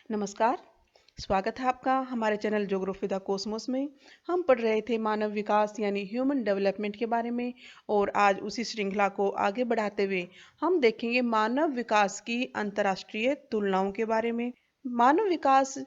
नमस्कार। स्वागत है आपका हमारे चैनल ज्योग्राफी द कॉस्मोस में। हम पढ़ रहे थे मानव विकास यानी ह्यूमन डेवलपमेंट के बारे में और आज उसी श्रृंखला को आगे बढ़ाते हुए हम देखेंगे मानव विकास की अंतर्राष्ट्रीय तुलनाओं के बारे में। मानव विकास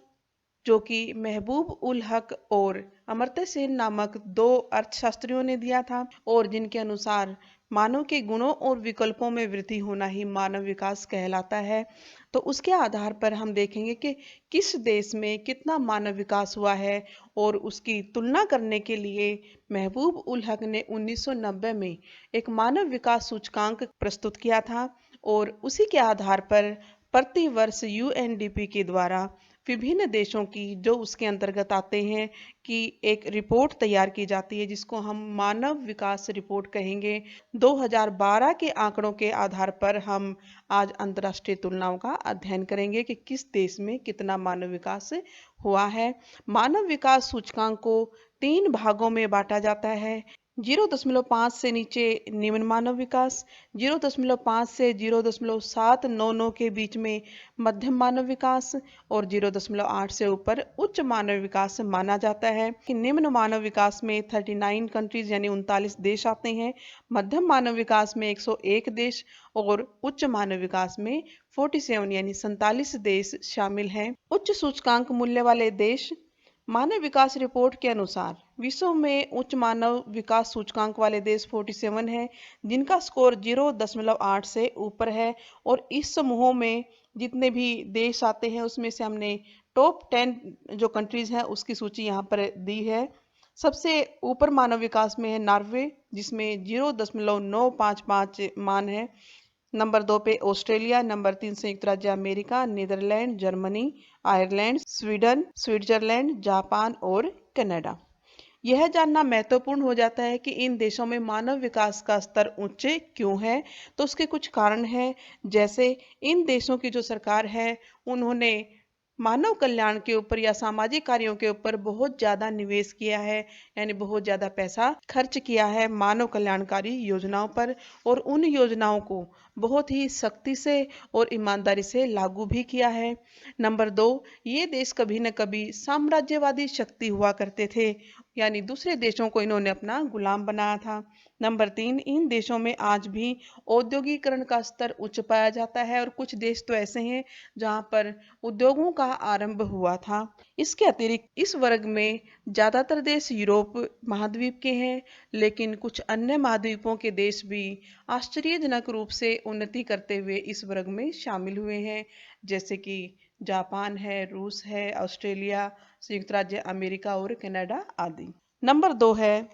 जो कि महबूब उल हक और अमर्त्य सेन नामक दो अर्थशास्त्रियों ने दिया था और जिनके अनुसार मानव के गुणों और विकल्पों में वृद्धि होना ही मानव विकास कहलाता है। तो उसके आधार पर हम देखेंगे कि किस देश में कितना मानव विकास हुआ है और उसकी तुलना करने के लिए महबूब उल हक ने 1990 में एक मानव विकास सूचकांक प्रस्तुत किया था और उसी के आधार पर प्रति वर्ष यूएनडीपी के द्वारा विभिन्न देशों की जो उसके अंतर्गत आते हैं कि एक रिपोर्ट तैयार की जाती है जिसको हम मानव विकास रिपोर्ट कहेंगे। 2012 के आंकड़ों के आधार पर हम आज अंतर्राष्ट्रीय तुलनाओं का अध्ययन करेंगे कि किस देश में कितना मानव विकास हुआ है। मानव विकास सूचकांक को 3 भागों में बांटा जाता है। 0.5 से नीचे निम्न मानव विकास, 0.5 से 0.799 के बीच में मध्यम मानव विकास और 0.8 से ऊपर उच्च मानव विकास माना जाता है। कि निम्न मानव विकास में 39 कंट्रीज यानी 39 देश आते हैं, मध्यम मानव विकास में 101 देश और उच्च मानव विकास में 47 यानी 47 देश शामिल हैं। उच्च सूचकांक मूल्य वाले देश। मानव विकास रिपोर्ट के अनुसार विश्व में उच्च मानव विकास सूचकांक वाले देश 47 हैं जिनका स्कोर 0.8 से ऊपर है और इस समूहों में जितने भी देश आते हैं उसमें से हमने टॉप 10 जो कंट्रीज हैं उसकी सूची यहाँ पर दी है। सबसे ऊपर मानव विकास में है नॉर्वे जिसमें 0.955 मान है। नंबर 2 पे ऑस्ट्रेलिया, नंबर 3 संयुक्त राज्य America, Netherlands, Germany, Ireland, Sweden, Switzerland, Japan और कनाडा। यह जानना महत्वपूर्ण हो जाता है कि इन देशों में मानव विकास का स्तर उच्च क्यों है। तो उसके कुछ कारण हैं, जैसे इन देशों की जो सरकार है उन्होंने मानव कल्याण के ऊपर या सामाजिक कार्यों के ऊपर बहुत ज्यादा निवेश किया है, यानी बहुत ज्यादा पैसा खर्च किया है मानव कल्याणकारी योजनाओं पर और उन योजनाओं को बहुत ही सख्ती से और ईमानदारी से लागू भी किया है। नंबर 2, ये देश कभी न कभी साम्राज्यवादी शक्ति हुआ करते थे, यानी दूसरे देशों को इन्होंने अपना गुलाम बनाया था। नंबर 3, इन देशों में आज भी औद्योगिकरण का स्तर उच्च पाया जाता है और कुछ देश तो ऐसे हैं जहां पर उद्योगों का आरंभ हुआ था। इसके अतिरिक्त इस वर्ग में ज्यादातर देश यूरोप महाद्वीप के हैं, लेकिन कुछ अन्य महाद्वीपों के देश भी आश्चर्यजनक रूप से उन्नति करते हुए इस वर्ग में शामिल हुए हैं, जैसे कि जापान है, रूस है, ऑस्ट्रेलिया, संयुक्त राज्य अमेरिका और कनाडा आदि। नंबर 2 है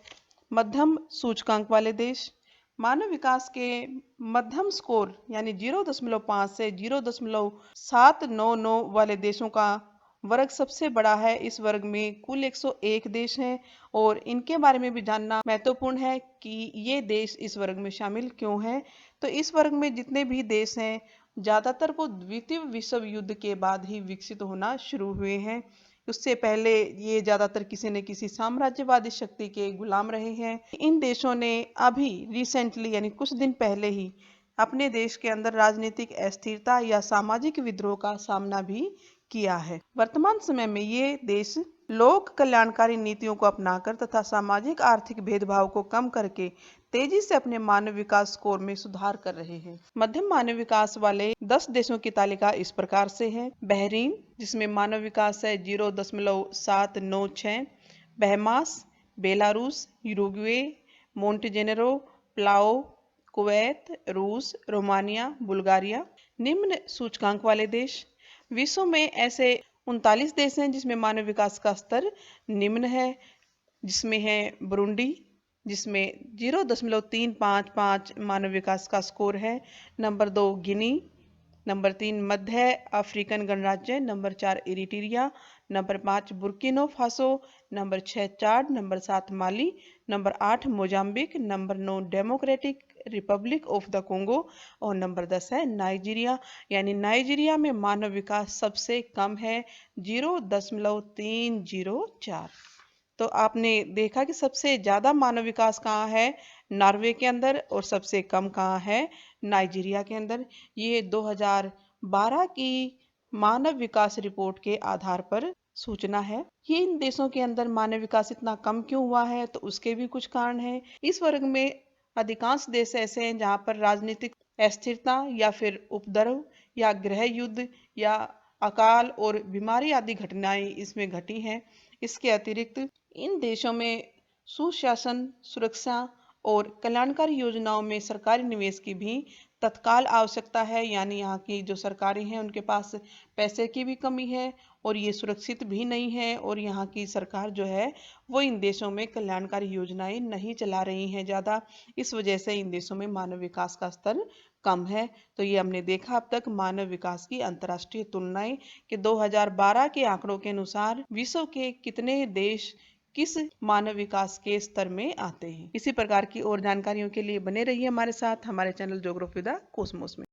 मध्यम सूचकांक वाले देश। मानव विकास के मध्यम स्कोर यानी 0.5 से 0.799 वाले देशों का वर्ग सबसे बड़ा है। इस वर्ग में कुल 101 देश हैं और इनके बारे में भी जानना महत्वपूर्ण है कि ये देश इस वर्ग में शामिल क्यों हैं। तो इस वर्ग में जितने भी देश हैं ज्यादातर वो द्वितीय विश्व युद्ध के बाद ही विकसित होना शुरू हुए हैं। उससे पहले ये ज्यादातर किसी न किसी साम्राज्यवादी शक्ति के गुलाम रहे हैं। इन देशों ने अभी रिसेंटली यानी कुछ दिन पहले ही अपने देश के अंदर राजनीतिक अस्थिरता या सामाजिक विद्रोह का सामना भी किया है। वर्तमान समय में ये देश लोक कल्याणकारी नीतियों को अपनाकर तथा सामाजिक आर्थिक भेदभाव को कम करके तेजी से अपने मानव विकास स्कोर में सुधार कर रहे हैं। मध्यम मानव विकास वाले 10 देशों की तालिका इस प्रकार से है। बहरीन जिसमें मानव विकास है 0.796, Bahamas, Belarus, Uruguay, Montenegro, Palau, Kuwait, रूस, रोमानिया, बुल्गारिया। निम्न सूचकांक वाले देश। विश्व में ऐसे 39 देश हैं जिसमें मानव विकास का स्तर निम्न है, जिसमें है बुरुंडी जिसमें 0.355 मानव विकास का स्कोर है। नंबर 2 गिनी, नंबर 3 मध्य अफ्रीकन गणराज्य, number 4 Eritrea, number 5 Burkina Faso, number 6 Chad, number 7 Mali, number 8 Mozambique, number 9 Democratic Republic of the Congo और नंबर 10 है नाइजीरिया। यानी नाइजीरिया में मानव विकास सबसे कम है 0.304। तो आपने देखा कि सबसे ज्यादा मानव विकास कहाँ है, नॉर्वे के अंदर, और सबसे कम कहाँ है, नाइजीरिया के अंदर। ये 2012 की मानव विकास रिपोर्ट के आधार पर सूचना है। ये इन देशों के अंदर मानव विकास इतना कम क्यों हुआ है, तो उसके भी कुछ कारण हैं। इस वर्ग में अधिकांश देश ऐसे हैं जहां पर राजनीतिक अस्थिरता या फिर उपद्रव या गृह युद्ध या अकाल और बीमारी आदि घटनाएं इसमें घटी हैं। इसके अतिरिक्त इन देशों में सुशासन, सुरक्षा और कल्याणकारी योजनाओं में सरकारी निवेश की भी तत्काल आवश्यकता है। यानी यहाँ की जो सरकारें हैं उनके पास पैसे की भी कमी है और ये सुरक्षित भी नहीं है, और यहाँ की सरकार जो है वो इन देशों में कल्याणकारी योजनाएं नहीं चला रही हैं ज़्यादा। इस वजह से इन देशों में मानव विकास का स्तर कम है। तो ये हमने देखा अब तक मानव विकास की अंतर्राष्ट्रीय तुलनाएं कि 2012 के आंकड़ों के अनुसार विश्व के कितने देश किस मानव विकास के स्तर में आते हैं। इसी प्रकार की और जानकारियों के लिए बने रहिए हमारे साथ, हमारे चैनल ज्योग्राफी द कॉस्मोस में।